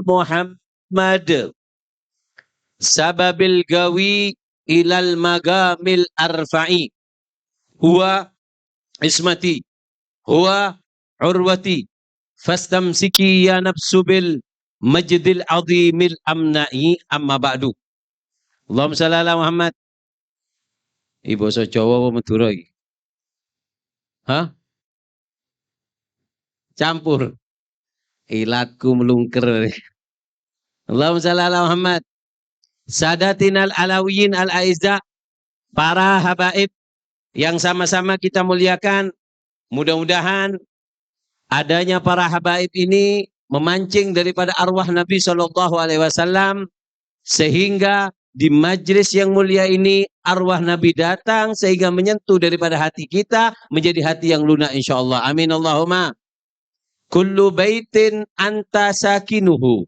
Muhammad sababil gawi ilal magamil arfa'i huwa ismati huwa urwati fastamsiki ya nafsu bil majdil azimil amna'i amma ba'du. Allahumma shalli ala Muhammad. Ibu basa Jawa apa Madura iki? Hah? Campur. Ilatku melungker. Allahumma shalli ala Muhammad. Sadatinal alawiyin al-aizza, para habaib yang sama-sama kita muliakan. Mudah-mudahan adanya para habaib ini memancing daripada arwah Nabi SAW sehingga di majlis yang mulia ini arwah Nabi datang sehingga menyentuh daripada hati kita menjadi hati yang lunak insyaallah. Amin Allahumma. Kullu baitin anta sakinuhu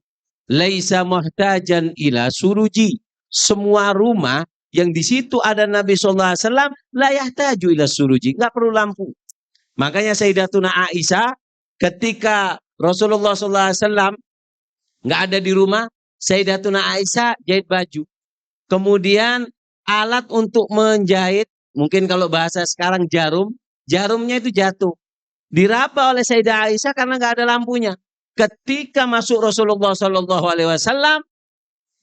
laisa muhtajan ila suruji. Semua rumah yang di situ ada Nabi SAW la yahtaju ila suruji, enggak perlu lampu. Makanya Sayyidatuna Aisyah ketika Rasulullah SAW enggak ada di rumah, Sayyidatuna Aisyah jahit baju. Kemudian alat untuk menjahit, mungkin kalau bahasa sekarang jarum, jarumnya itu jatuh. Diraba oleh Sayyidah Aisyah karena nggak ada lampunya. Ketika masuk Rasulullah SAW,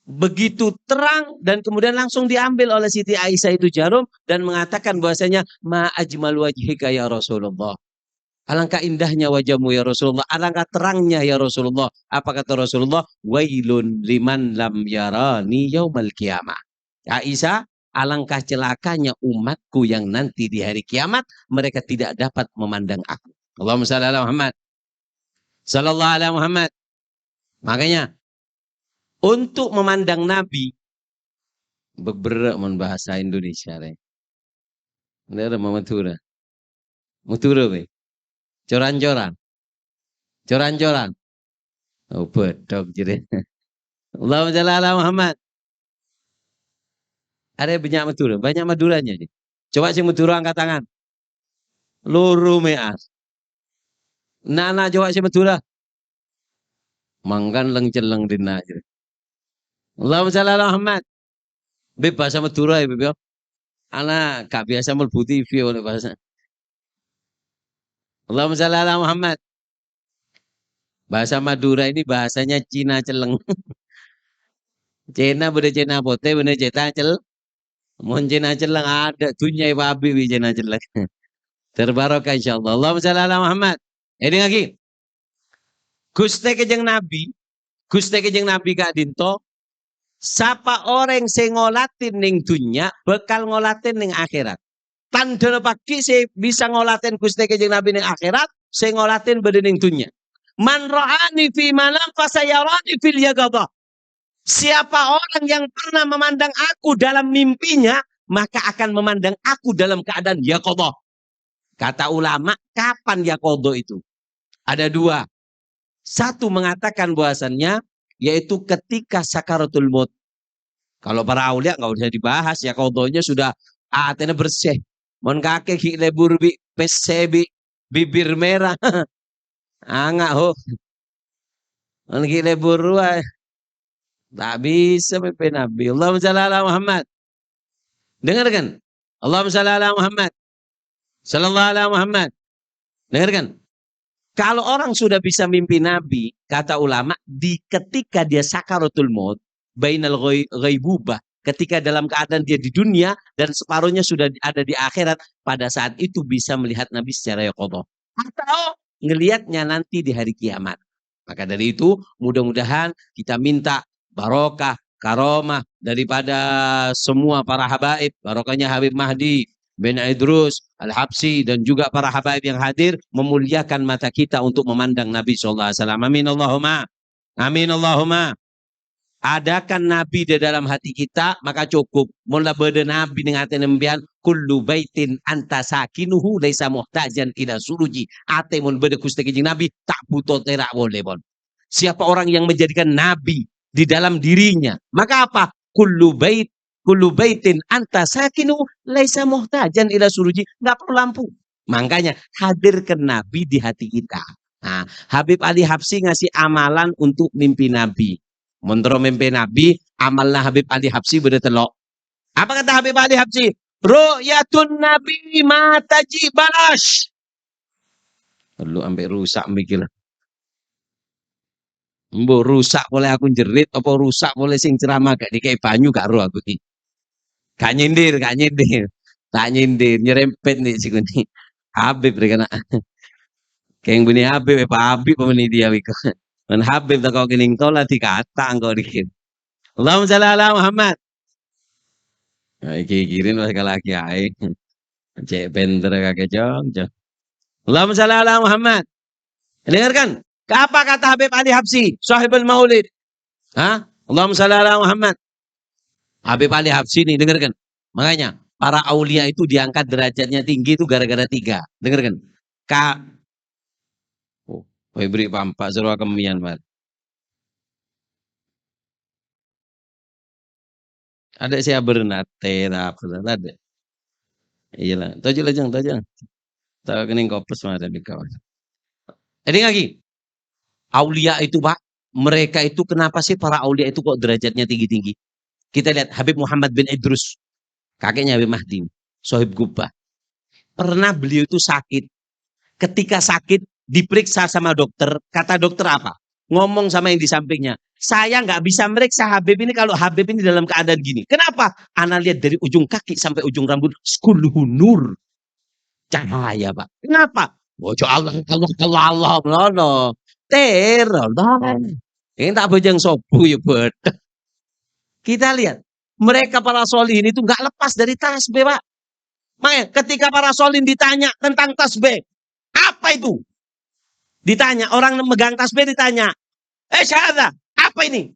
begitu terang dan kemudian langsung diambil oleh Siti Aisyah itu jarum dan mengatakan bahwasanya ma ajmal wajhika ya Rasulullah. Alangkah indahnya wajahmu ya Rasulullah, alangkah terangnya ya Rasulullah. Apa kata Rasulullah? Wailun liman lam yarani yaumal qiyamah. Aisyah, alangkah celakanya umatku yang nanti di hari kiamat mereka tidak dapat memandang aku. Allahumma shalli ala Muhammad. Sallallahu alaihi Muhammad. Makanya untuk memandang Nabi beberapa bahasa Indonesia deh. Ini ada Madura. Madura be. Coran-coran. Coran-coran. Oh, bedok jadi. Allahumma shalli ala Muhammad. Ada banyak Madura, banyak Maduranya. Coba sing Madura angkat tangan. Loro meas. Nana coba sing Madura. Mangkan leng-celeng dina aja. Allahumma shalli ala Muhammad. Bahasa Madura ya, Beb. Ana gak biasa mlebu TV oleh bahasa. Allahumma shalli ala Muhammad. Bahasa Madura ini bahasanya Cina celeng. Cina bude Cina pote, bude Cina cel. Mun Cina celeng ada dunia babi wi Cina celeng. Terbarokah insyaallah. Allahumma shalli ala Muhammad. Ini lagi. Gusti Kanjeng Nabi, Gusti Kanjeng Nabi Kak Dinto, sapa orang sing ngolatin ning dunya bakal ngolatin ning akhirat. Tanda pagi saya bisa ngolatin Gusti Kanjeng Nabi ning akhirat, saya ngolatin bade ning dunya. Man ra'ani fi manam fasayarani fil yaqadha. Siapa orang yang pernah memandang aku dalam mimpinya, maka akan memandang aku dalam keadaan yaqadha. Kata ulama, kapan yaqadha itu? Ada dua. Satu mengatakan bahwasannya yaitu ketika sakaratul maut. Kalau para aulia nggak usah dibahas, yaqadhanya sudah atene bersih. Mon kakek ki lebur bi pesebi bibir merah. Angak ho. Mon ki lebur wae. Tak bisa mimpi Nabi. Allahumma shalli ala Muhammad. Dengarkan. Allahumma shalli ala Muhammad. Sallallahu alaihi Muhammad. Dengarkan. Kalau orang sudah bisa mimpi Nabi, kata ulama, di ketika dia sakaratul maut, bainal ghaibubah, ketika dalam keadaan dia di dunia dan separuhnya sudah ada di akhirat, pada saat itu bisa melihat Nabi secara yaqadha. Atau ngelihatnya nanti di hari kiamat. Maka dari itu, mudah-mudahan kita minta barokah, karomah daripada semua para habaib, barokahnya Habib Mahdi bin Idrus Al-Habsi dan juga para habaib yang hadir memuliakan mata kita untuk memandang Nabi sallallahu alaihi wasallam. Amin Allahumma. Amin Allahumma. Adakan Nabi di dalam hati kita, maka cukup. Mula beda Nabi dengan hati nembian, kullu baitin anta sakinuhu laisa muhtajan ila suruji. Ate mun beda Gusti Kanjeng Nabi tak butuh terak boleh bon. Siapa orang yang menjadikan Nabi di dalam dirinya, maka apa? Kullu baitin anta sakinu laisa muhtajan ila suruji. Enggak perlu lampu. Makanya hadirkan Nabi di hati kita. Nah, Habib Ali Habsyi ngasih amalan untuk mimpi Nabi. Mentero mimpi Nabi, amalnya Habib Ali Habsyi beda telok. Apa kata Habib Ali Habsyi? Ru'yatun Nabi mataji balash. Lu sampai rusak mikir. Mbok rusak oleh aku jerit apa rusak oleh sing ceramah gak dikai banyu gak ro aku iki. Gak nyindir, gak nyindir. Tak nyindir, nyerempet nih sing ini. Habib rek kena. Kayak bunyi Habib, Pak Habib pemeni dia wiko. Men Habib tak kau kening tola dikata engkau dikit. Allahumma shalli ala Muhammad. Nah, iki kirin was lagi ae. Cek benter kakek jong. Allahumma shalli ala Muhammad. Dengarkan. Apa kata Habib Ali Habsyi? Sahibul Maulid. Hah? Allahumma shalli ala Muhammad. Habib Ali Habsyi nih, dengarkan. Makanya, para aulia itu diangkat derajatnya tinggi itu gara-gara 3. Dengarkan. Oh, beri pampak suruh kemian, Pak. Ada siapa bernate, apa, ada. Iya lah. Tahu lah, jang, tahu jang. Tahu kening kopes mah ada di kawan. Jadi lagi. Aulia itu, Pak. Mereka itu kenapa sih para aulia itu kok derajatnya tinggi-tinggi? Kita lihat Habib Muhammad bin Idrus. Kakeknya Habib Mahdi. Sohib Gubah. Pernah beliau itu sakit. Ketika sakit, diperiksa sama dokter. Kata dokter apa? Ngomong sama yang di sampingnya. Saya nggak bisa meriksa Habib ini kalau Habib ini dalam keadaan gini. Kenapa? Ana lihat dari ujung kaki sampai ujung rambut. Skulhu nur. Cahaya, Pak. Kenapa? Ojo Allah, Allah, Allah, Allah, Allah. Teror. Ini tak bojang sobu ya, buat. Kita lihat. Mereka para solihin itu nggak lepas dari tasbih, Pak. Makanya ketika para solihin ditanya tentang tasbih. Apa itu? Ditanya. Orang megang tasbih ditanya. Syahada. Apa ini?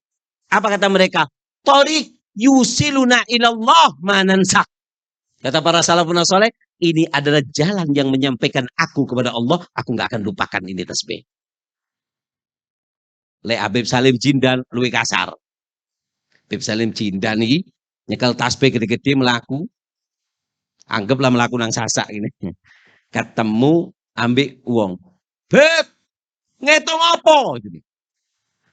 Apa kata mereka? Torik yusiluna ilallah manansak. Kata para salafun soleh, ini adalah jalan yang menyampaikan aku kepada Allah. Aku nggak akan lupakan ini tasbih. Le Habib Salim Jindan, luwih kasar. Habib Salim Jindan ini nyekel tasbih gede-gede melaku. Anggaplah melaku nang sasak ini. Ketemu ambil uang. Beb, ngitung apa?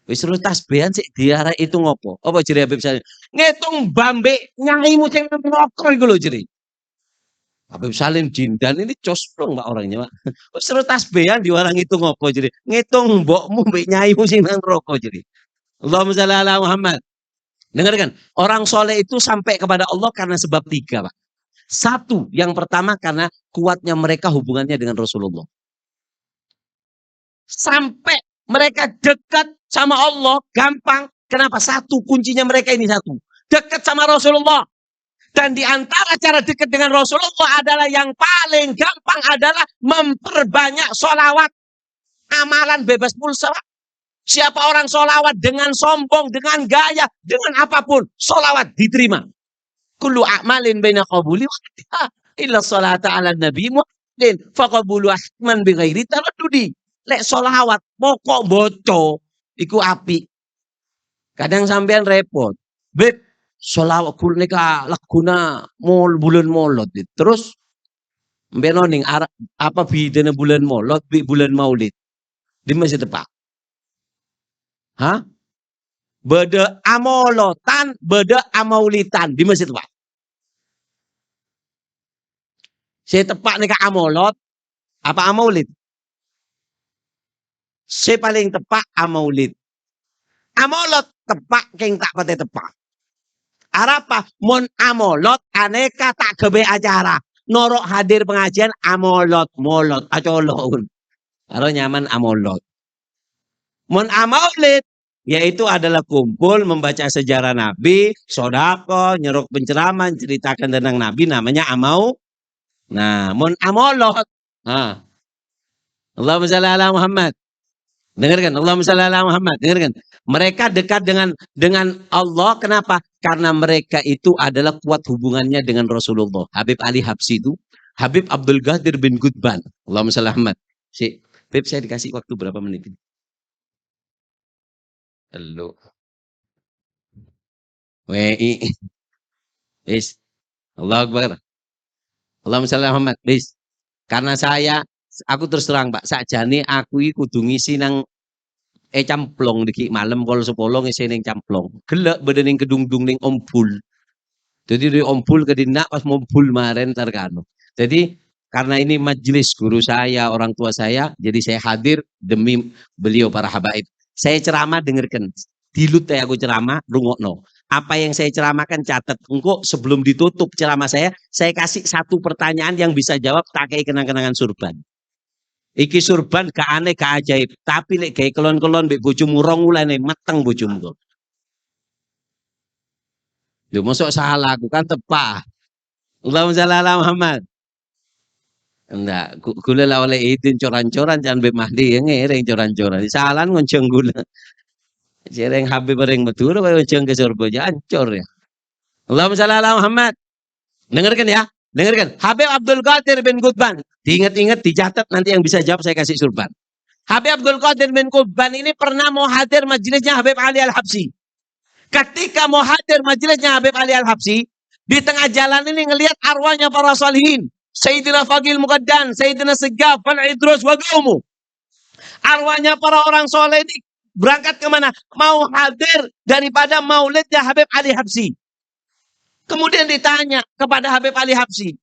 Wis terus tasbihan sik diarah itu ngopo? Apa jere Habib Salim? Ngitung bambe nyaimu sing neraka iku lho jere. Habib Salim Jindan ini cosplong Pak orangnya, Pak. Wis terus tasbihan diwarang itu ngopo jere? Ngitung mbokmu mbek nyaimu sing nang neraka jere. Allahumma shalli ala Muhammad. Dengarkan, orang soleh itu sampai kepada Allah karena sebab 3, Pak. 1, yang pertama karena kuatnya mereka hubungannya dengan Rasulullah. Sampai mereka dekat sama Allah, gampang. Kenapa? 1, kuncinya mereka ini 1. Dekat sama Rasulullah. Dan di antara cara dekat dengan Rasulullah adalah yang paling gampang adalah memperbanyak sholawat. Amalan bebas pulsa. Siapa orang sholawat dengan sombong, dengan gaya, dengan apapun. Sholawat diterima. Kullu a'malin baina qabuli wa illa sholata ala nabi muhammadin faqabulu ahman bi ghairi taraddudi. Lek sholawat pokok boco iku api. Kadang sampean repot. Beb, sholawat kulnika laguna mol bulan molot. Terus mbeno ning apa bidene bulan molot bi bulan maulid. Di masjid tepak. Hah? Beda amolotan, beda amaulitan di masjid tepak. Saya tepak nih amolot apa amaulid? Saya paling tepak amaulid. Amolot tepak keng tak pate tepak. Arapa mon amolot aneka tak kebe acara. Norok hadir pengajian amolot molot acolon. Karo nyaman amolot. Mon amaulid yaitu adalah kumpul membaca sejarah Nabi, sodako, nyeruk penceraman, ceritakan tentang Nabi, namanya amau. Nah, mon amolot. Nah. Allahumma shalli ala Muhammad. Dengarkan, Allahumma shalli ala Muhammad. Dengarkan. Mereka dekat dengan Allah. Kenapa? Karena mereka itu adalah kuat hubungannya dengan Rasulullah. Habib Ali Habsyi itu, Habib Abdul Qadir bin Gudban. Allahumma shalli ala Muhammad. Si, Habib saya dikasih waktu berapa menit ini? Halo. WI. Bis. Allah Akbar. Allahumma shalli ala Muhammad. Bis. Karena saya aku terus terang Pak, sakjane aku iki kudu ngisi nang camplong diki malam kalau 10 ngisi ning camplong. Gelek badan ning kedungdung ning ompul. Jadi di ompul ke dina pas mompul maren terkano. Jadi karena ini majelis guru saya, orang tua saya, jadi saya hadir demi beliau para habaib. Saya ceramah dengarkan. Dilut aku ceramah, rungokno. Apa yang saya ceramahkan catat. Engkau sebelum ditutup ceramah saya kasih satu pertanyaan yang bisa jawab tak kayak kenang-kenangan surban. Iki surban gak aneh gak ajaib, tapi lek kayak kelon-kelon mbek bojomu rong ulane meteng bojomu. Lho mosok salah aku kan tepat. Allahumma shalli ala Muhammad. Enggak, gula lah oleh itu coran-coran jangan be mahdi yang ngereng coran-coran. Salan ngonceng gula. Jereng Habib bareng betul kaya ngonceng ke surga jancor ya. Allahumma shalli ala Muhammad. Dengarkan ya. Dengarkan. Habib Abdul Qadir bin Qutban. Diingat-ingat, dicatat nanti yang bisa jawab saya kasih surban. Habib Abdul Qadir bin Qutban ini pernah mau hadir majelisnya Habib Ali Al-Habsyi. Ketika mau hadir majelisnya Habib Ali Al-Habsyi, di tengah jalan ini ngelihat arwahnya para salihin. Sayyidina Faqil Muqaddan, Sayyidina Segaf, Al-Idrus, wa qaumu. Arwahnya para orang soleh ini berangkat kemana? Mau hadir daripada maulidnya Habib Ali Habsyi. Kemudian ditanya kepada Habib Ali Habsyi,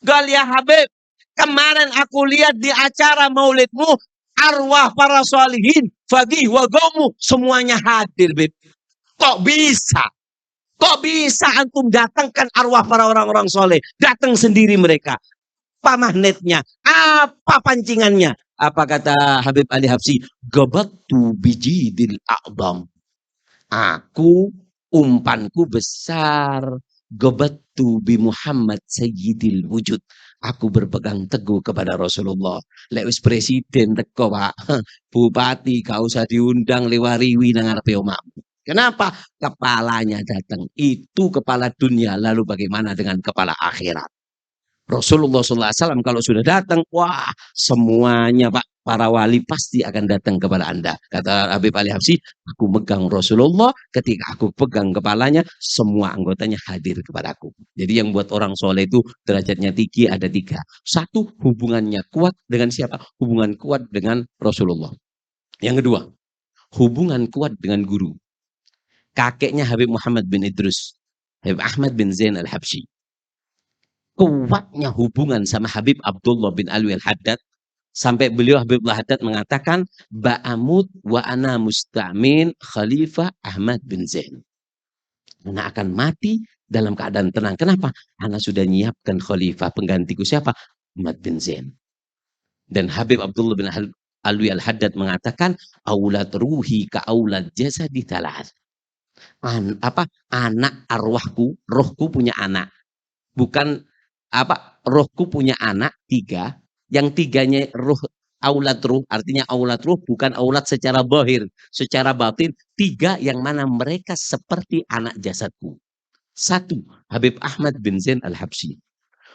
"Gal ya Habib, kemarin aku lihat di acara maulidmu, arwah para salihin, Faqih wa qaumu semuanya hadir, Beb. Kok bisa? Kok bisa antum datangkan arwah para orang-orang soleh? Datang sendiri mereka. Apa magnetnya? Apa pancingannya? Apa kata Habib Ali Habsyi? Gabattu bijidil a'dam. Aku, umpanku besar. Gabattu bi Muhammad sayyidil wujud. Aku berpegang teguh kepada Rasulullah. Lewis presiden teko Pak. Bupati gak usah diundang lewariwi nang ngarepe omahmu. Kenapa? Kepalanya datang. Itu kepala dunia. Lalu bagaimana dengan kepala akhirat? Rasulullah SAW kalau sudah datang, wah semuanya Pak, para wali pasti akan datang kepada Anda. Kata Habib Ali Habsyi, aku megang Rasulullah, ketika aku pegang kepalanya, semua anggotanya hadir kepadaku. Jadi yang buat orang soleh itu derajatnya tinggi ada 3. Satu, hubungannya kuat dengan siapa? Hubungan kuat dengan Rasulullah. Yang kedua, hubungan kuat dengan guru. Kakeknya Habib Muhammad bin Idrus, Habib Ahmad bin Zain Al-Habsyi. Kuatnya hubungan sama Habib Abdullah bin Alwi Al-Haddad, sampai beliau Habib Al-Haddad mengatakan, ba'amut wa ana musta'min Khalifah Ahmad bin Zain. Anak akan mati dalam keadaan tenang. Kenapa? Anak sudah nyiapkan khalifah, penggantiku siapa? Ahmad bin Zain. Dan Habib Abdullah bin Alwi Al-Haddad mengatakan, aulad ruhi ka aulad jasadi thalath. Anak arwahku, rohku punya anak. Bukan rohku punya anak 3, yang 3-nya roh aulad ruh, artinya aulad ruh bukan aulad secara zahir, secara batin 3 yang mana mereka seperti anak jasadku. 1, Habib Ahmad bin Zain Al-Habsyi.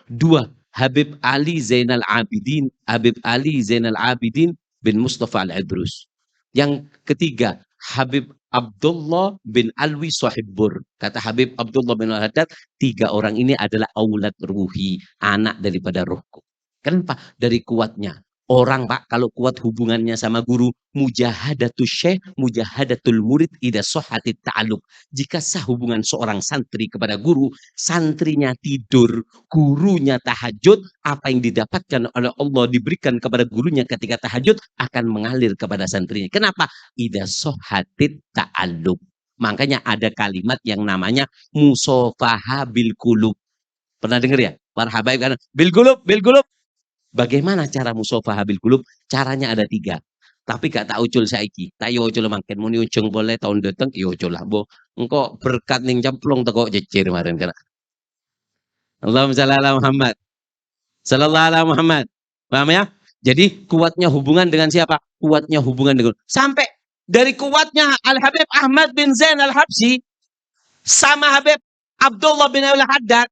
2, Habib Ali Zainal Abidin, Habib Ali Zainal Abidin bin Mustafa Al-Idrus. Yang ketiga, Habib Abdullah bin Alwi Sohibbur. Kata Habib Abdullah bin Al-Haddad, 3 orang ini adalah aulad ruhi, anak daripada rohku. Kenapa? Dari kuatnya. Orang Pak, kalau kuat hubungannya sama guru, mujahadatul syekh, mujahadatul murid, ida sohatit ta'aluk. Jika sah hubungan seorang santri kepada guru, santrinya tidur, gurunya tahajud, apa yang didapatkan oleh Allah diberikan kepada gurunya ketika tahajud, akan mengalir kepada santrinya. Kenapa? Ida sohatit ta'aluk. Makanya ada kalimat yang namanya musofaha bil kulub. Pernah dengar ya? Para habaib kan, bil kulub, bil kulub. Bagaimana cara musofa bil kulub? Caranya ada 3. Tapi gak tak ucul saiki. Tak yo ucul mangken muni ujung boleh tahun datang yo ucul lah. Bo engko berkat ning camplong teko jejer kemarin kena. Allahumma shalli ala Muhammad. Sallallahu ala Muhammad. Paham ya? Jadi kuatnya hubungan dengan siapa? Kuatnya hubungan dengan sampai dari kuatnya Al-Habib Ahmad bin Zain Al-Habsyi sama Habib Abdullah bin Al-Haddad.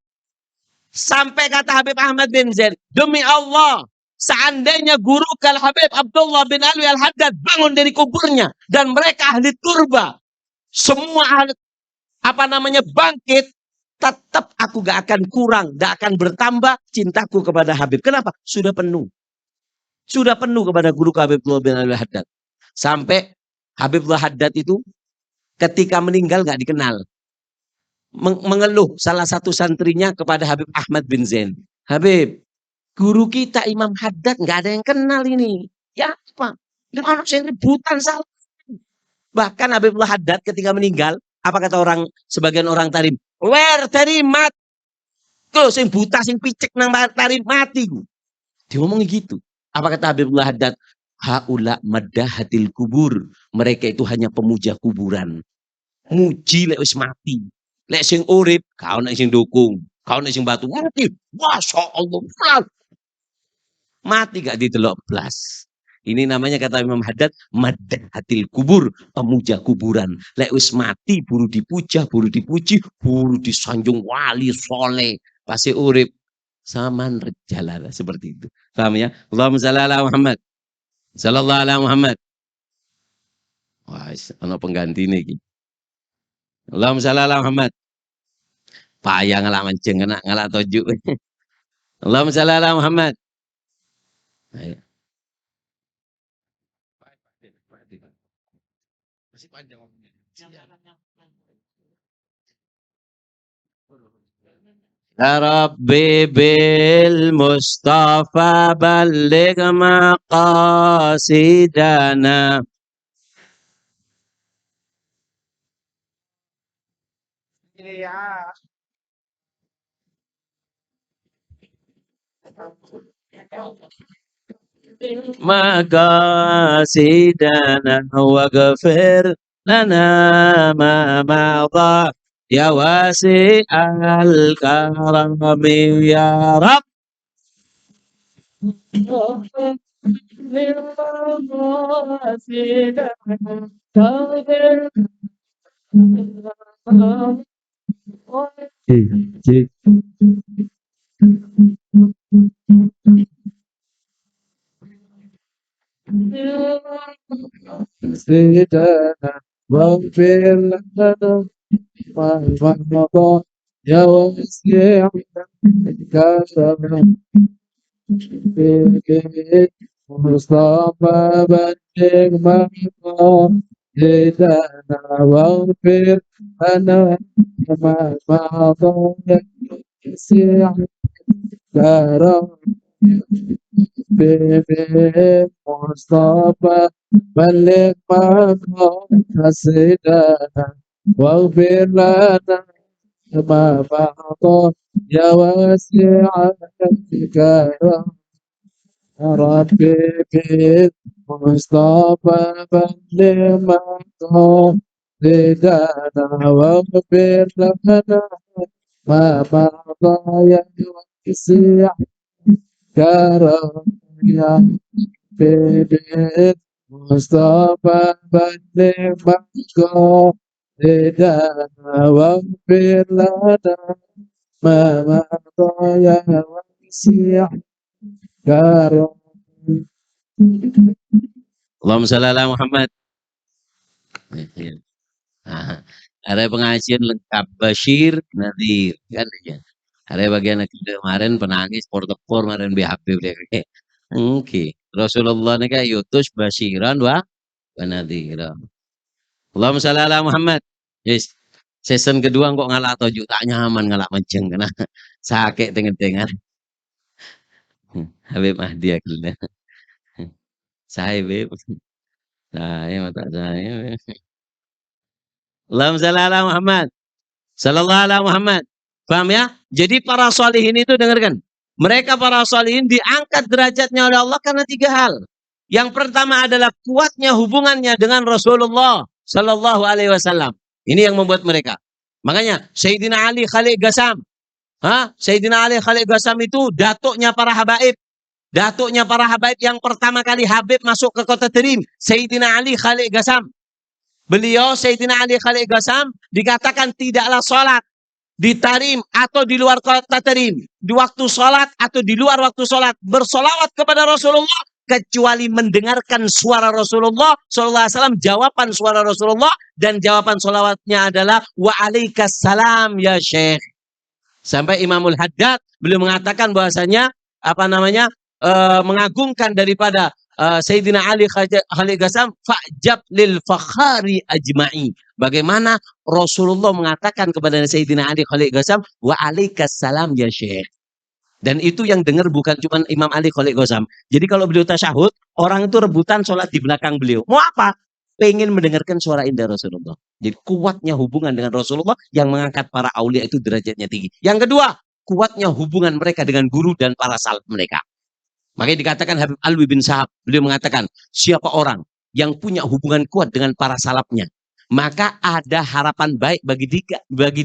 Sampai kata Habib Ahmad bin Zain, demi Allah, seandainya guru kal Habib Abdullah bin Alwi Al-Haddad bangun dari kuburnya dan mereka ahli turba, semua ahli bangkit, tetap aku gak akan kurang, gak akan bertambah cintaku kepada Habib. Kenapa? Sudah penuh. Sudah penuh kepada guru Habibullah bin Al-Haddad. Sampai Habibullah Haddad itu ketika meninggal nggak dikenal. Mengeluh salah satu santrinya kepada Habib Ahmad bin Zain. Habib, guru kita Imam Haddad nggak ada yang kenal ini. Ya apa? Ini anak saya rebutan salah. Bahkan Habibullah Haddad ketika meninggal, apa kata sebagian orang Tarim? Wer Tarim mat. Kalau sing buta sing picek nang Tarim mati. Dia ngomong gitu. Apa kata Habibullah Haddad? Haula madahatil kubur. Mereka itu hanya pemuja kuburan. Muji lek wis mati. Lek sing urip, kau nek sing dukung, kau nek sing batu mati. Masya Allah. Mati gak ditelok blas. Ini namanya kata Imam Haddad, madahatil kubur, pemuja kuburan. Lek wis mati, buru dipuja, buru dipuji, buru disanjung wali soleh. Pasti urip saman rejalah seperti itu. Paham ya? Allahumma shalli ala Muhammad. Sallallahu ala Muhammad. Wah, ana pengganti iki. Allahumma shalli ala Muhammad. Payah ngalak menceng kena ngalak tojuk. Allahumma shalli ala Muhammad. Ayo. Masih panjang waktunya. Ya Rabbi bil Mustafa balligh maqasidana. Iya. مقاصدنا واغفر لنا ما مضى يا واسع الكرم يا رب. سيدنا واغفر لنا ما مضى يا واسع الكرم مصطفى بلغ مقام سيدنا واغفر لنا ما مضى يا واسع الكرم مصطفى بلغ مقام سيدنا واغفر لنا ما مضى يا واسع الكرم ربي بالمصطفى بلغ مقام سيدنا واغفر لنا ما مضى يا واسع كرم يا بيت مصطفى بلغ مقام سيدنا واغفر لنا ما مضى يا واسع كرم. Allahumma shalli ala Muhammad. Ada pengajian lengkap Bashir Nadir kan ya. Ada bagian kemarin penangis portepor kemarin BHP deh. Oke. Rasulullah nih kayak yutus Bashiran wa Nadira. Allahumma shalli ala Muhammad. Yes. Season kedua kok ngalak tojuk tak nyaman ngalak menceng kena sakit tengah-tengah. Habib Mahdi akhirnya. Saya Habib. Saya mata saya. Allahumma shalli ala Muhammad. Sallallahu ala Muhammad. Paham ya? Jadi para sholihin itu dengarkan. Mereka para sholihin diangkat derajatnya oleh Allah karena 3 hal. Yang pertama adalah kuatnya hubungannya dengan Rasulullah Sallallahu Alaihi Wasallam. Ini yang membuat mereka. Makanya Sayyidina Ali Khalid Ghasam. Sayyidina Ali Khalid Ghasam itu datuknya para habaib. Datuknya para habaib yang pertama kali Habib masuk ke kota Tarim. Sayyidina Ali Khalid Ghasam. Beliau Sayyidina Ali Khalid Ghasam dikatakan tidaklah sholat di Tarim atau di luar kota Tarim, di waktu sholat atau di luar waktu sholat, bersolawat kepada Rasulullah kecuali mendengarkan suara Rasulullah Sallallahu Alaihi Wasallam, jawaban suara Rasulullah, dan jawaban solawatnya adalah waalaikumsalam ya Syekh. Sampai Imamul Haddad beliau mengatakan bahwasanya mengagungkan daripada Sayyidina Ali Khalil Ghazam, fa'jab lil fakhari ajma'i. Bagaimana Rasulullah mengatakan kepada Sayyidina Ali Khalil Ghazam, wa alaikassalam ya Syekh. Dan itu yang dengar bukan cuma Imam Ali Khalil Ghazam. Jadi kalau beliau tasyahud, orang itu rebutan sholat di belakang beliau. Mau apa? Pengen mendengarkan suara indah Rasulullah. Jadi kuatnya hubungan dengan Rasulullah yang mengangkat para aulia itu derajatnya tinggi. Yang kedua, kuatnya hubungan mereka dengan guru dan para salaf mereka. Makanya dikatakan Habib Alwi bin Sahab, beliau mengatakan, siapa orang yang punya hubungan kuat dengan para salafnya, maka ada harapan baik bagi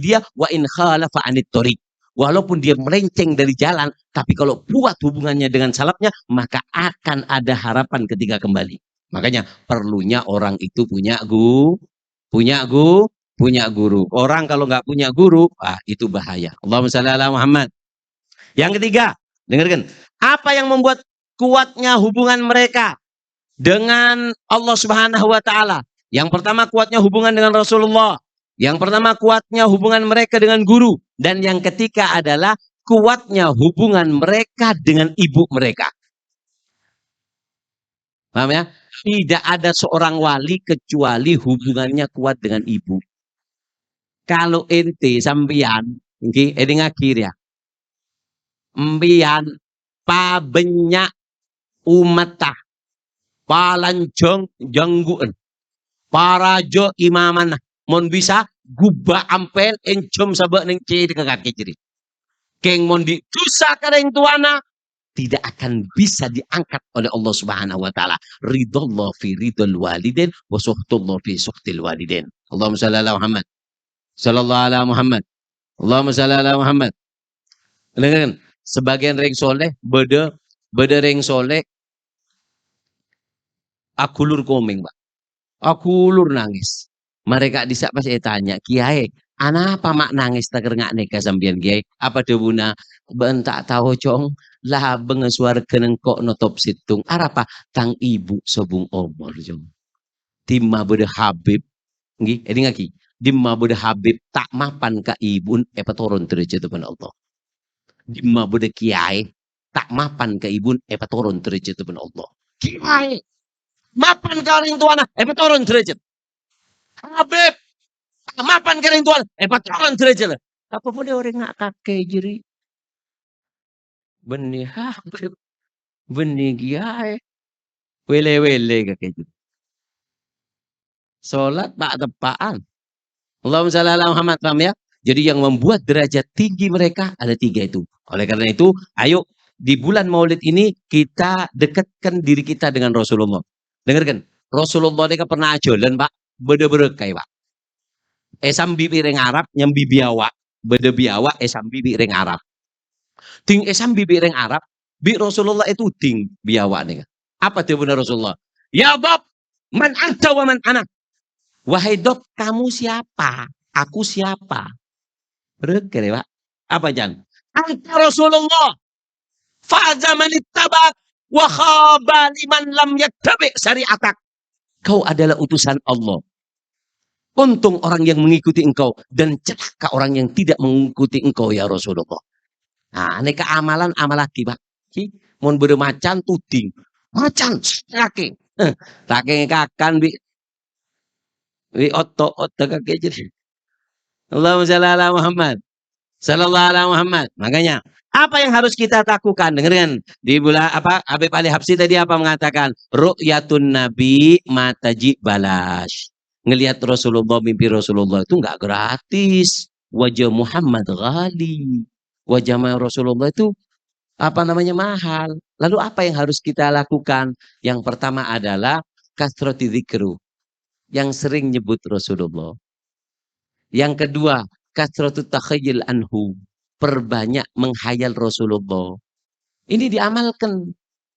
dia wa in khalafa anit thoriq. Walaupun dia melenceng dari jalan, tapi kalau kuat hubungannya dengan salafnya, maka akan ada harapan ketika kembali. Makanya perlunya orang itu punya guru. Orang kalau nggak punya guru, itu bahaya. Allahumma shalli ala Muhammad. Yang ketiga, dengarkan. Apa yang membuat kuatnya hubungan mereka dengan Allah Subhanahu wa Ta'ala? Yang pertama, kuatnya hubungan dengan Rasulullah. Yang pertama, kuatnya hubungan mereka dengan guru. Dan yang ketiga adalah kuatnya hubungan mereka dengan ibu mereka. Paham ya? Tidak ada seorang wali kecuali hubungannya kuat dengan ibu. Kalau ente sampeyan, ini ngakhir ya. Mbian pabenyak umatah palanjong jangguan parajo imaman mon bisa gubah ampel encom sabak neng ciri kaki kiri keng mon di dosa kareng tuana tidak akan bisa diangkat oleh Allah Subhanahu wa Ta'ala. Ridullah fi ridul waliden wa suhtullah fi suhtil waliden. Allahumma shalli ala Muhammad. Sallallahu ala Muhammad. Allahumma shalli ala Muhammad. Dengarkan, sebagian reng soleh beda reng soleh aku lur komeng, Pak. Aku lur nangis. Mereka disak pas tanya, Kiai, ana apa mak nangis tak kerengak neka sambian Kiai? Apa debuna? Bentak tahu cong, lah bengesuar kenengkok notop situng. Arapa tang ibu sobung omor cong. Timma beda Habib, nggih, ngaki. Dimma beda Habib tak mapan ka ibun petoron derajat depan Allah. Dimma beda Kiai tak mapan ka ibun petoron derajat depan Allah. Kiai mapan ka orang tuana petoron derajat. Habib mapan ka orang tuana petoron derajat. Apa pun dia orang ngak kakek jeri. Benih Habib, benih Kiai, wele kakek jeri. Salat tak tepaan. Allahumma shalli ala Muhammad, paham ya? Jadi yang membuat derajat tinggi mereka ada 3 itu. Oleh karena itu, ayo di bulan Maulid ini kita dekatkan diri kita dengan Rasulullah. Dengarkan, Rasulullah mereka pernah ajolan, Pak, beda-beda kayak Pak. Esam bibi reng Arab, nyambi biawa, beda biawa, esam bibi reng Arab. Ting esam bibi reng Arab, bi Rasulullah itu ting biawa nih. Apa dia benar Rasulullah? Ya Bob, man anta wa man ana. Wahai Dok, kamu siapa? Aku siapa? Berkere, Pak. Apa Jan? Anta Rasulullah. Faza man ittabak wa khaba liman lam yattabi syariatak. Kau adalah utusan Allah. Untung orang yang mengikuti engkau dan celaka orang yang tidak mengikuti engkau ya Rasulullah. Nah, aneka amalan amalaki, Pak. Mun beureum macan tuding. Macan laki. Laki kakan bi oto kakek jadi. Allahumma shalli ala Muhammad. Sallallahu ala Muhammad. Makanya apa yang harus kita lakukan? Dengarkan di bulan apa Habib Ali Habsyi tadi apa mengatakan? Ru'yatun Nabi mataji balash. Ngelihat Rasulullah, mimpi Rasulullah itu enggak gratis. Wajah Muhammad ghali. Wajah Rasulullah itu apa namanya mahal. Lalu apa yang harus kita lakukan? Yang pertama adalah kasrati dzikru. Yang sering nyebut Rasulullah. Yang kedua, kasratu takhayyul anhu. Perbanyak menghayal Rasulullah. Ini diamalkan.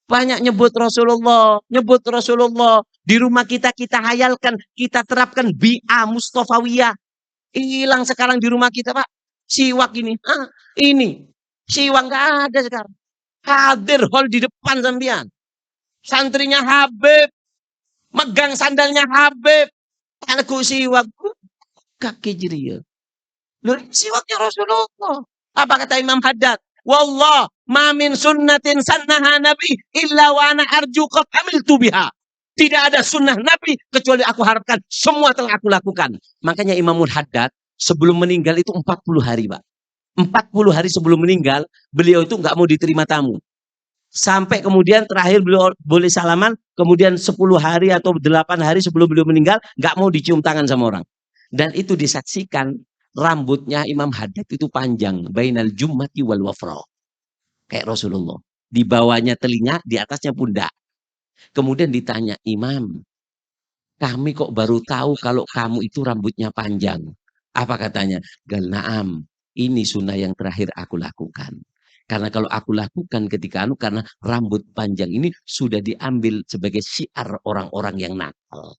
Banyak nyebut Rasulullah. Nyebut Rasulullah. Di rumah kita hayalkan. Kita terapkan bi'a Mustafawiyah. Hilang sekarang di rumah kita, Pak. Siwak ini. Ini. Siwak nggak ada sekarang. Hadir hall di depan sampean. Santrinya Habib. Megang sandalnya Habib. Anakku siwak. Kaki jeriya. Siwaknya Rasulullah. Apa kata Imam Haddad? Wallah, ma min sunnatin sannaha nabi illa wa ana arju qad amiltu biha. Tidak ada sunnah Nabi kecuali aku harapkan semua telah aku lakukan. Makanya Imamul Haddad sebelum meninggal itu 40 hari, Pak. 40 hari sebelum meninggal, beliau itu nggak mau diterima tamu. Sampai kemudian terakhir beliau boleh salaman, kemudian 10 hari atau 8 hari sebelum beliau meninggal, nggak mau dicium tangan sama orang. Dan itu disaksikan rambutnya Imam Haddad itu panjang, bainal jummati wal wafra. Kayak Rasulullah. Di bawahnya telinga, di atasnya pundak. Kemudian ditanya, Imam, kami kok baru tahu kalau kamu itu rambutnya panjang. Apa katanya? Gal na'am, ini sunnah yang terakhir aku lakukan. Karena kalau aku lakukan ketika karena rambut panjang ini sudah diambil sebagai syiar orang-orang yang nakal.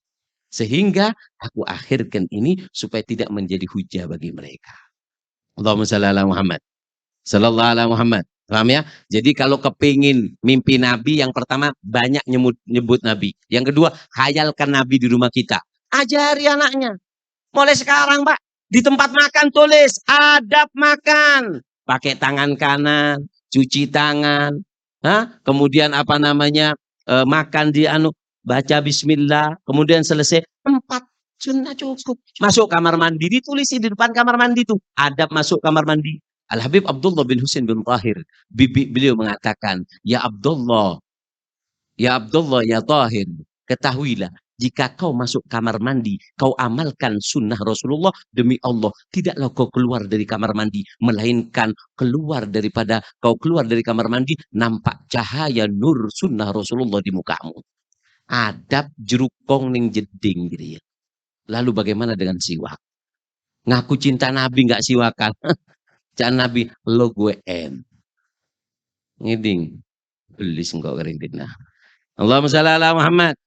Sehingga aku akhirkan ini supaya tidak menjadi hujah bagi mereka. Allahumma shalli ala Muhammad. Sallallahu alaihi Muhammad. Paham ya? Jadi kalau kepingin mimpi Nabi, yang pertama banyak nyebut Nabi. Yang kedua, khayalkan Nabi di rumah kita. Ajari anaknya. Mulai sekarang, Pak. Di tempat makan tulis adab makan. Pakai tangan kanan, cuci tangan. Kemudian apa namanya? Makan di baca bismillah. Kemudian selesai. 4 sunnah cukup. Masuk kamar mandi, ditulis di depan kamar mandi itu. Adab masuk kamar mandi. Al-Habib Abdullah bin Husain bin Tahir, beliau mengatakan, ya Abdullah, ya Tahir, ketahuilah, jika kau masuk kamar mandi, kau amalkan sunnah Rasulullah, demi Allah, tidaklah kau keluar dari kamar mandi, melainkan keluar dari kamar mandi, nampak cahaya nur sunnah Rasulullah di mukamu. Adab jerukong ning jeding gitu ya. Lalu bagaimana dengan siwak? Ngaku cinta Nabi nggak siwakan. Jangan Nabi lo gue ngiding belis engkau kerindina. Allahumma shalli ala Muhammad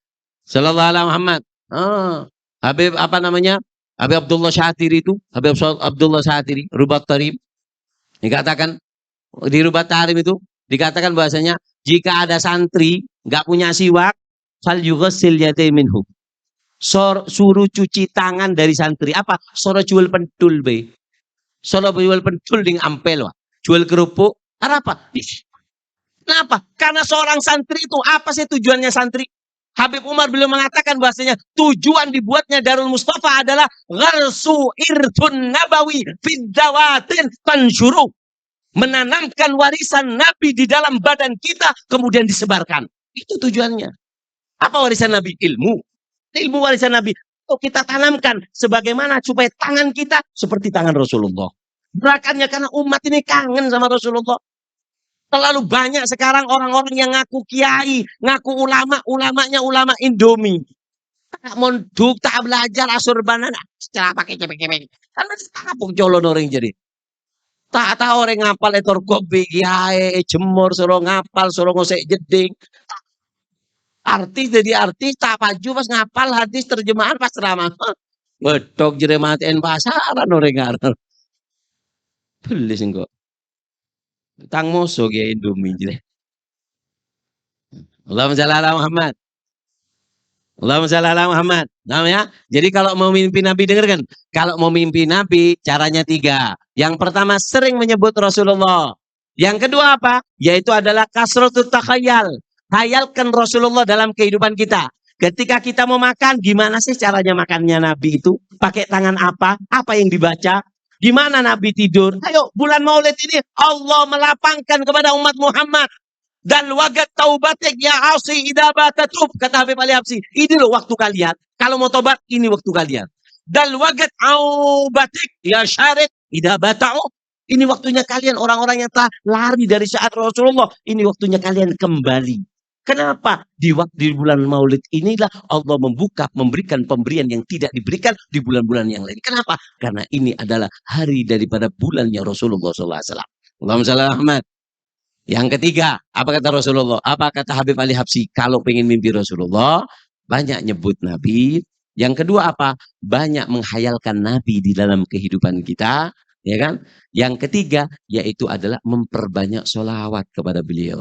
sallallahu alaihi Muhammad. Habib apa namanya? Habib Abdullah Syatiri itu, Habib Abdullah Syatiri, Rubat Tarim. Dikatakan di Rubat Tarim itu dikatakan bahasanya jika ada santri nggak punya siwak, fal yughsil yataiminhu. Suruh cuci tangan dari santri. Apa? Suruh jual pentul be. Solo jual pentul ding ampel, Wak. Jual kerupuk. Apa? Kenapa? Karena seorang santri itu apa sih tujuannya santri? Habib Umar beliau mengatakan bahasanya tujuan dibuatnya Darul Mustafa adalah gharsu irtun nabawi fiddawatin tansyuru. Menanamkan warisan Nabi di dalam badan kita kemudian disebarkan. Itu tujuannya. Apa warisan Nabi? Ilmu. Ilmu warisan Nabi. Kita tanamkan sebagaimana supaya tangan kita seperti tangan Rasulullah. Gerakannya karena umat ini kangen sama Rasulullah. Terlalu banyak sekarang orang-orang yang ngaku kiai, ngaku ulama, ulamanya ulama Indomie. Tak monduk, tak belajar asurbanan, secara pakai cepek-cepek. Karena tak colon orang jadi. Tak tahu orang ngapal etor kopi kiai, jemur, suruh ngapal, suruh ngosek jeding. Artis jadi artis, tak paju pas ngapal hadis terjemahan pas ceramah. Wedok jere matiin pasaran orang ngarep. Belis engko. Tang moso ge Indomie jere. Allahumma shalli ala Muhammad. Allahumma shalli ala Muhammad. Nah, ya. Jadi kalau mau mimpi Nabi dengarkan. Kalau mau mimpi Nabi caranya 3. Yang pertama sering menyebut Rasulullah. Yang kedua apa? Yaitu adalah kasratut takhayal. Hayalkan Rasulullah dalam kehidupan kita. Ketika kita mau makan, gimana sih caranya makannya Nabi itu? Pakai tangan apa? Apa yang dibaca? Gimana Nabi tidur? Ayo, bulan Maulid ini Allah melapangkan kepada umat Muhammad. Dan wagat taubatik ya asi idaba tatub. Kata Habib Ali Habsyi. Ini loh waktu kalian. Kalau mau tobat, ini waktu kalian. Dan wagat aubatik ya syarit idaba ta'u. Ini waktunya kalian orang-orang yang telah lari dari syair Rasulullah. Ini waktunya kalian kembali. Kenapa? Di bulan Maulid inilah Allah memberikan pemberian yang tidak diberikan di bulan-bulan yang lain. Kenapa? Karena ini adalah hari daripada bulannya Rasulullah SAW. Allahumma shalli ala Muhammad. Yang ketiga, apa kata Rasulullah? Apa kata Habib Ali Habsyi? Kalau pengen mimpi Rasulullah, banyak nyebut Nabi. Yang kedua apa? Banyak menghayalkan Nabi di dalam kehidupan kita. Ya kan? Yang ketiga, yaitu adalah memperbanyak sholawat kepada beliau.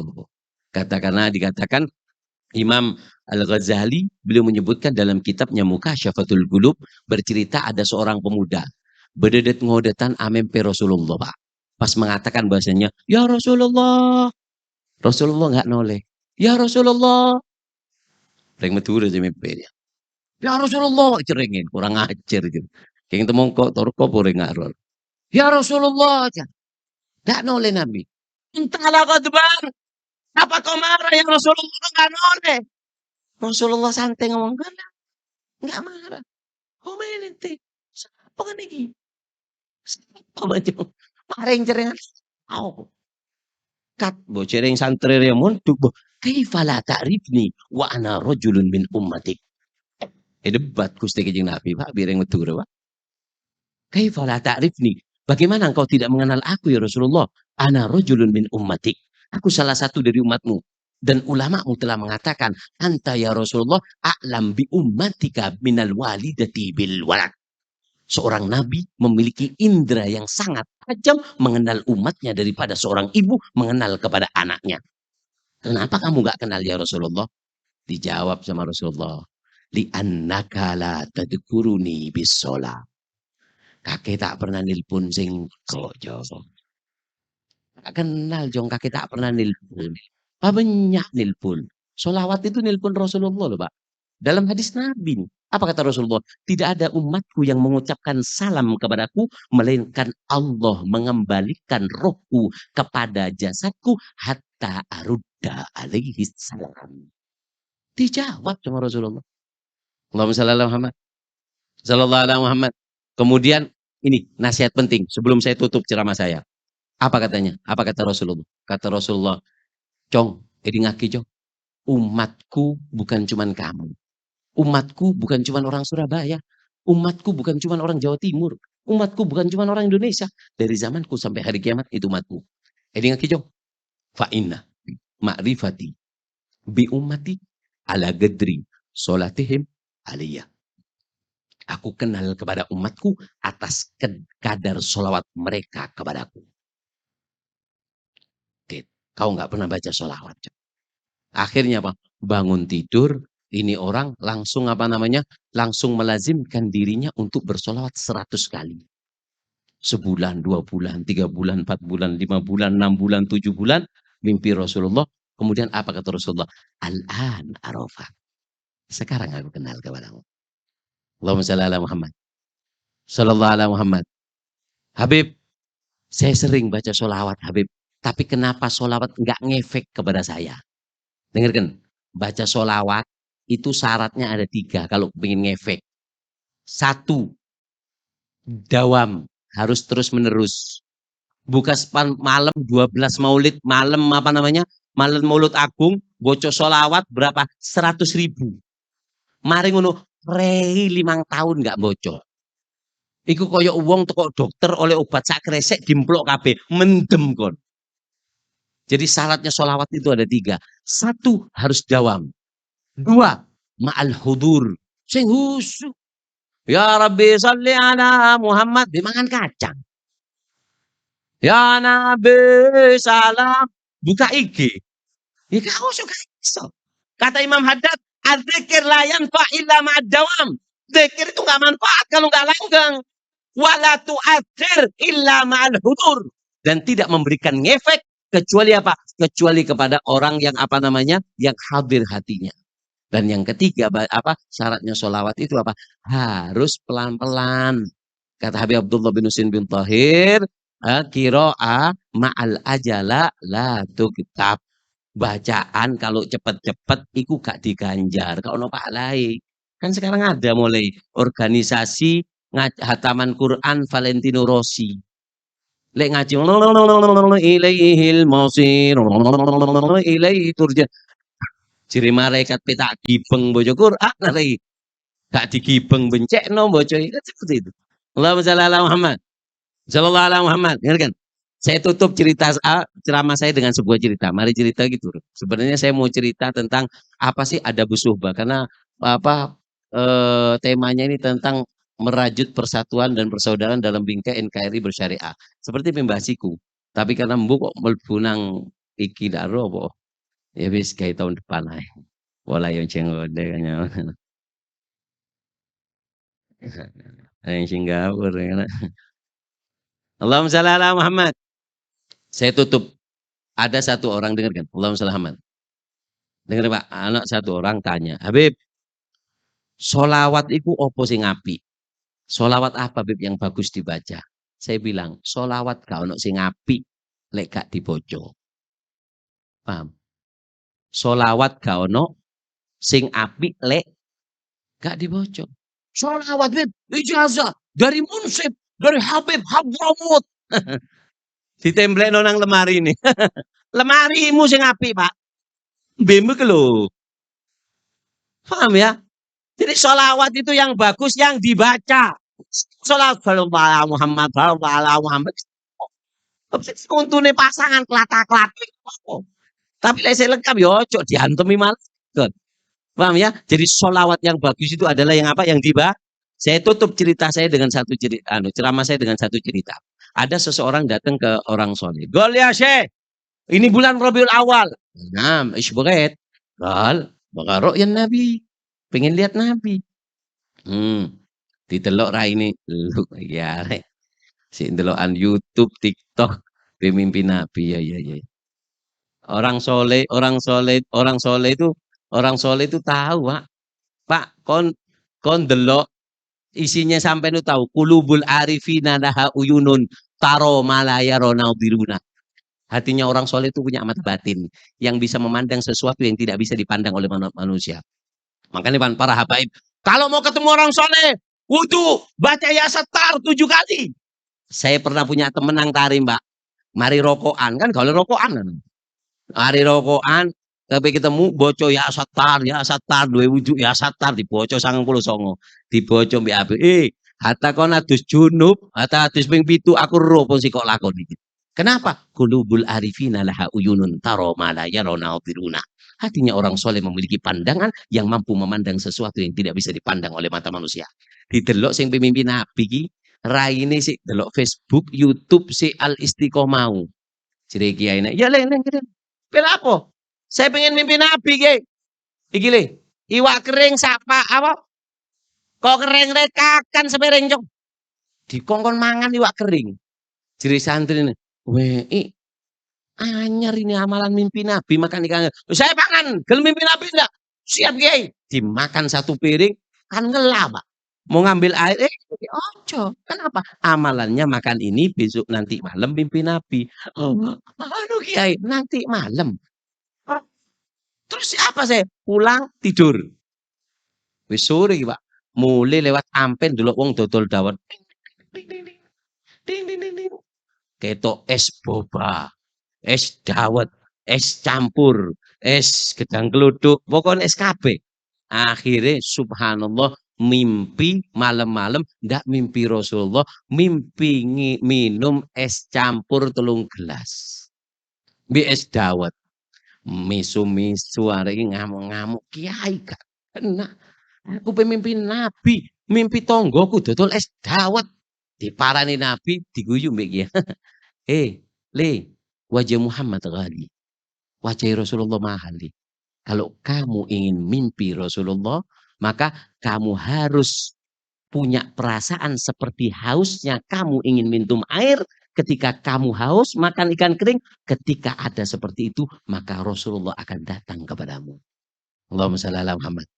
Dikatakan Imam Al-Ghazali, beliau menyebutkan dalam kitabnya Mukasyafatul Qulub, bercerita ada seorang pemuda. Bededet ngodetan amempe Rasulullah, Pak. Pas mengatakan bahasanya, ya Rasulullah. Rasulullah nggak noleh. Ya Rasulullah. Ring metu aja mimpi. Ya Rasulullah ceringin, kurang ajar gitu. Kayak temongkok torko pure ngarol. Ya Rasulullah aja. Nggak noleh Nabi. Entahlah kau depan. Apa kau marah ya Rasulullah nggak noleh? Rasulullah santai ngomong nggak marah. Oh ente. Siapa kan ini? Siapa baju? Maring cerengan. Oh, kat bocering santri yang muntuk. Kaifa la ta'rifni wa ana rajulun min ummatik. Debat Gusti Kanjeng Nabi, Pak, bireng metu Pak. Kaifa la ta'rifni? Bagaimana engkau tidak mengenal aku ya Rasulullah? Ana rajulun min ummatik. Aku salah satu dari umatmu. Dan ulamamu telah mengatakan, anta ya Rasulullah a'lam bi ummatika minal walidati bil walad. Seorang nabi memiliki indera yang sangat tajam mengenal umatnya daripada seorang ibu mengenal kepada anaknya. Kenapa kamu gak kenal ya Rasulullah? Dijawab sama Rasulullah. Li'annaka la tadkuruni bisola. Kakek tak pernah nilpun sing kojo. Tak kenal jong kakek tak pernah nilpun. Pak banyak nilpun. Solawat itu nilpun Rasulullah loh Pak. Dalam hadis Nabi. Apa kata Rasulullah? Tidak ada umatku yang mengucapkan salam kepadaku. Melainkan Allah mengembalikan rohku kepada jasadku. Hatta arudda alaihi salam. Dijawab sama Rasulullah. Allahumma salli ala Muhammad. Sallallahu alaihi Muhammad. Kemudian ini nasihat penting sebelum saya tutup ceramah saya. Apa katanya? Apa kata Rasulullah? Kata Rasulullah, "Cong, ngaki Cong. Umatku bukan cuman kamu. Umatku bukan cuman orang Surabaya. Umatku bukan cuman orang Jawa Timur. Umatku bukan cuman orang Indonesia. Dari zamanku sampai hari kiamat itu umatku. Ngaki Cong. Fa inna ma'rifati bi ummati ala gadri solatihim aliyah. Aku kenal kepada umatku atas kadar solawat mereka kepadaku. Kau nggak pernah baca solawat. Akhirnya apa? Bangun tidur, ini orang langsung apa namanya? Langsung melazimkan dirinya untuk bersolawat 100 kali. Sebulan, 2 bulan, 3 bulan, 4 bulan, 5 bulan, 6 bulan, 7 bulan. Mimpi Rasulullah. Kemudian apa kata Rasulullah? Al-an arafah. Sekarang aku kenal kepadamu. Allahumma shalli ala Muhammad. Sallallahu alaihi Muhammad. Habib, saya sering baca solawat Habib. Tapi kenapa solawat nggak ngefek kepada saya? Dengarkan, baca solawat itu syaratnya ada 3 kalau ingin ngefek. 1, dawam, harus terus menerus. Buka malam 12 maulid, malam apa namanya? Malam maulud agung, boco solawat berapa? 100.000. Mari ngono, rei 5 tahun nggak bocor. Iku koyo uang toko dokter oleh obat sak kresek dimplok kabeh, mendem kon. Jadi syaratnya solawat itu ada 3. 1, harus dawam. 2, ma'al hudur. Sing husu. Ya Rabbi salli ala Muhammad. Dimangan kacang. Ya Nabi salam. Buka IG. Ya kau suka iso. Kata Imam Haddad, adzikir la yanfa illa ma'ad dawam. Zikir itu gak manfaat kalau gak langgang. Wala tu'athir illa ma'al hudur. Dan tidak memberikan ngefek kecuali apa? Kecuali kepada orang yang apa namanya? Yang hadir hatinya. Dan yang ketiga apa? Syaratnya solawat itu apa? Harus pelan-pelan. Kata Habib Abdullah bin Husin bin Tahir, kiro'a ma'al ajala la tukitab. Bacaan kalau cepet-cepet itu gak diganjar. Kalau no pak lai. Kan sekarang ada mulai organisasi hataman Quran Valentino Rossi. Lek ngaji ilaihil masir ilaihi turja. Ciri malaikat petak gibeng bojo Quran lagi. Gak digibeng bencekno bojo kan seperti itu. Allahumma shalli ala Muhammad. Sallallahu alaihi Muhammad. Kan? Saya tutup cerita ceramah saya dengan sebuah cerita. Mari cerita gitu. Sebenarnya saya mau cerita tentang apa sih adabus suhbah karena apa temanya ini tentang merajut persatuan dan persaudaraan dalam bingkai NKRI bersyariah. Seperti pembahasiku. Tapi karena mbok kok mlebu nang iki daro apa? Ya wis kayak tahun depan ae. Wala yang cenggode kanya. Yang Singapura kan. Allahumma shalli ala Muhammad. Saya tutup. Ada satu orang dengar kan? Allahumma shalli Muhammad. Dengar Pak, anak satu orang tanya, Habib, solawat itu opo sing api? Solawat apa Bib yang bagus dibaca? Saya bilang, solawat gak ono sing api, lek gak diboco. Paham? Solawat gak ono sing api, lek gak diboco. Solawat Bib, ijazah dari Munsif, dari Habib Habramut. Ditemblek nang lemari ini. Lemarimu sing api, Pak. Bim ke lho. Paham ya? Jadi solawat itu yang bagus yang dibaca. Solawat Muhammad, Muhammad. Untune pasangan kelata-kelati. Tapi lek lengkap ya ojo diantemi malaikat. Paham ya? Jadi solawat yang bagus itu adalah yang apa? Yang dibaca. Saya tutup cerita saya dengan satu cerita, ceramah saya dengan satu cerita. Ada seseorang datang ke orang soleh. Gol ya Syekh, ini bulan Rabiul Awal. Nah, isberet. Gol, baka yang Nabi. Pengen lihat Nabi. Ditelok ra ini. Lu ya. Si delokan YouTube, TikTok, pemimpin Nabi. Ya, ya, ya. Orang soleh itu tahu, Pak. Pak, kon delok isinya sampai nu tahu kulubul arifina laha uyunun taro malaya ronaldiruna. Hatinya orang soleh itu punya mata batin yang bisa memandang sesuatu yang tidak bisa dipandang oleh manusia. Makanya para habaib, kalau mau ketemu orang soleh, wudu baca ya setar 7 kali. Saya pernah punya temen nang tari, Mbak. Mari rokokan kan, kalau rokokan. Mari rokokan, tapi ketemu boco ya satar duwe wujud ya satar diboco 99 diboco mbek ape hatta kon adus junub hatta adus ping 7 aku ro pun kok lakon iki. Kenapa? Qulubul arifina laha uyunun taro ma la yarona biruna. Hatinya orang soleh memiliki pandangan yang mampu memandang sesuatu yang tidak bisa dipandang oleh mata manusia. Didelok sing pemimpin nabi iki raine sik delok Facebook, YouTube si Al Istiqomah. Ciri kiai ya leng Kenapa? Saya pengen mimpi Nabi, ge. Iki le, iwak kering sapa apa? Kok kering rekakan sepereng cok. Dikongkon mangan iwak kering. Jadi santri ini, anyar ini amalan mimpi Nabi makan ikan. Saya pangan, gelem mimpi Nabi enggak? Siap, Kiai. Dimakan satu piring kan ngelama. Mau ngambil air, ojo. Kenapa? Amalannya makan ini besok nanti malam mimpi Nabi. Aduh Kiai, nanti malam. Terus apa saya? Pulang tidur. Wis sore Pak. Mulai lewat ampen dulu wong dodol dawet. Ketok es boba, es dawet, es campur, es gedang keluduk, pokoknya es kabeh. Akhirnya subhanallah mimpi malam-malam ndak mimpi Rasulullah, mimpi minum es campur 3 gelas. Bi es dawet. Misu-misu arek ngamuk-ngamuk kiai gak kena. Aku pemimpin Nabi, mimpi tonggoku dodol es dawet. Diparani Nabi diguyu mbek kiai. Le, wajah Muhammad ghali. Wajah Rasulullah mahal. Kalau kamu ingin mimpi Rasulullah, maka kamu harus punya perasaan seperti hausnya kamu ingin minum air. Ketika kamu haus makan ikan kering, ketika ada seperti itu, maka Rasulullah akan datang kepadamu. Allahumma shalli ala Muhammad.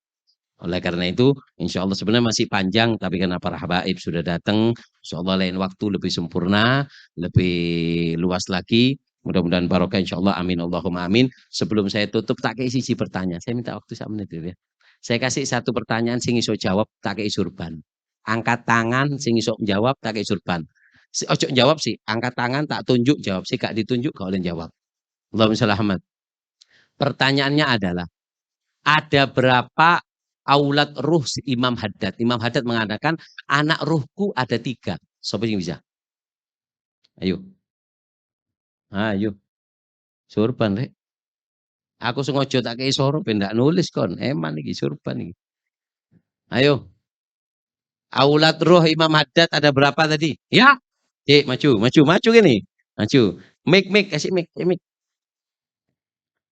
Oleh karena itu, insya Allah sebenarnya masih panjang, tapi karena para habaib sudah datang, insya Allah lain waktu lebih sempurna, lebih luas lagi. Mudah-mudahan barokah insya Allah. Amin Allahumma amin. Sebelum saya tutup, tak kayak sisi pertanyaan. Saya minta waktu 1 menit ya. Saya kasih satu pertanyaan, sing iso jawab, tak kayak surban. Angkat tangan, sing iso jawab, tak kayak surban. Ojo jawab sih, angkat tangan tak tunjuk jawab sih, gak ditunjuk kau boleh jawab. Allahumma sholli Muhammad. Pertanyaannya adalah ada berapa aulat ruh si Imam Haddad? Imam Haddad mengatakan anak ruhku ada 3. Siapa yang bisa? Ayo. Ayo. Surban rek. Aku sengaja tak kei soro pendak nulis kon. Eman iki surban iki. Ayo. Aulat ruh Imam Haddad ada berapa tadi? Ya. Maju gini. Maju. Mik, kasih mik.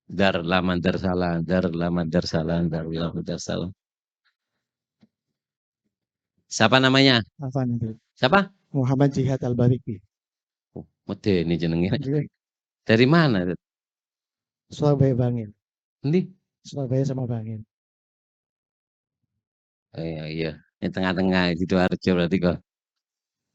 Dar laman dar salah. Siapa namanya? Apa nih? Siapa? Muhammad Jihad Al-Bariki. Mete ini jenengnya. Dari mana? Surabaya Bangil. Ini? Surabaya sama Bangil. Iya, iya. Ini tengah-tengah di Sidoarjo berarti kok.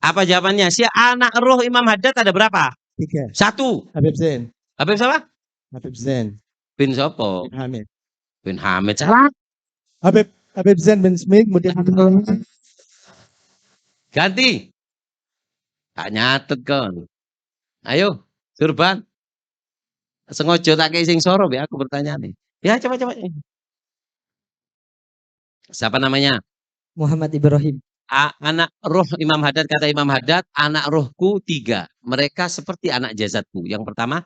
Apa jawabannya? Si anak roh Imam Haddad ada berapa? 3. 1. Habib Zain. Habib siapa? Habib Zain. Bin Sopo? Bin Hamid. Bin Hamid. Salah. Habib Zain bin Smith. Ganti. Tak nyatet kon. Ayo, Surban. Sengaja tak kayak sing soro ya aku bertanya nih. Ya coba. Siapa namanya? Muhammad Ibrahim. Anak roh Imam Haddad, kata Imam Haddad, anak rohku 3. Mereka seperti anak jasadku. Yang pertama,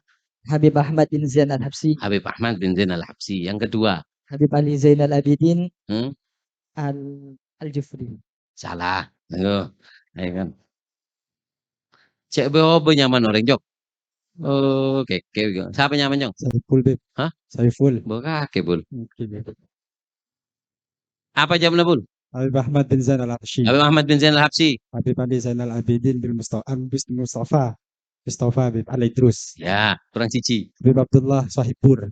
Habib Ahmad bin Zain Al-Habsyi. Habib Ahmad bin Zain Al-Habsyi. Yang kedua, Habib Ali Zainal Abidin hmm? Al-Jufri. Salah. Ayo, ayo kan. Cek BOB nyaman orang Jok. Oke. Siapa nyaman Jok? Saiful, Beb. Hah? Saiful. Bukan Bul. Apa jamnya Bul? Habib Ahmad bin Zain Al-Habsyi. Habib Ahmad bin Zain Al-Habsyi. Habib Ali Zainal Abidin bin Mustafa. Habib Ali Idrus. Ya, kurang cici. Habib Abdullah Sahibur.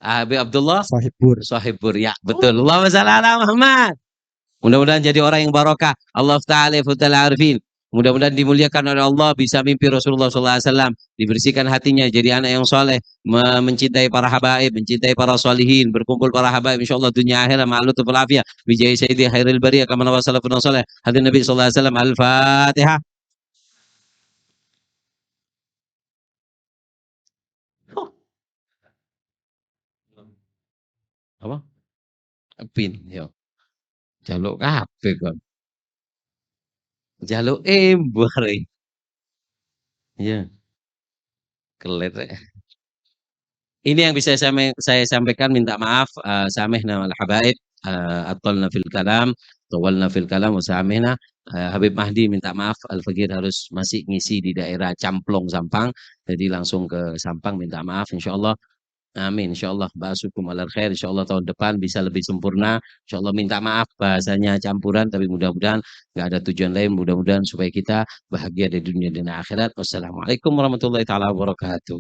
Habib Abdullah Sahibur. Sahibur. Ya, betul. Allahumma shalli ala Muhammad. Mudah-mudahan jadi orang yang barokah. Allah Ta'ala futal arifin. Mudah-mudahan dimuliakan oleh Allah, bisa mimpi Rasulullah SAW, dibersihkan hatinya, jadi anak yang soleh, mencintai para habaib, mencintai para solihin, berkumpul para habaib, insyaAllah dunia akhirat, ma'alutuf al-afiyah, bijai sayyidi khairil bariyah, kama nawa salafun soleh, hadir Nabi SAW, Al-Fatihah. Apa? Pin, yo. Jaluk kabeh kon. Jaluk embare. Iya. Kelet. Ini yang bisa saya sampaikan, minta maaf, samehna wal habaib, atolna fil kalam, tawalna fil kalam, samehna. Habib Mahdi minta maaf, Al-Fakir harus masih ngisi di daerah Camplong Sampang, jadi langsung ke Sampang, minta maaf, insyaallah. Amin, insyaallah ba'asukum alal khair, insyaallah tahun depan bisa lebih sempurna, insyaallah. Minta maaf bahasanya campuran, tapi mudah-mudahan nggak ada tujuan lain, mudah-mudahan supaya kita bahagia di dunia dan akhirat. Wassalamualaikum warahmatullahi taala wabarakatuh.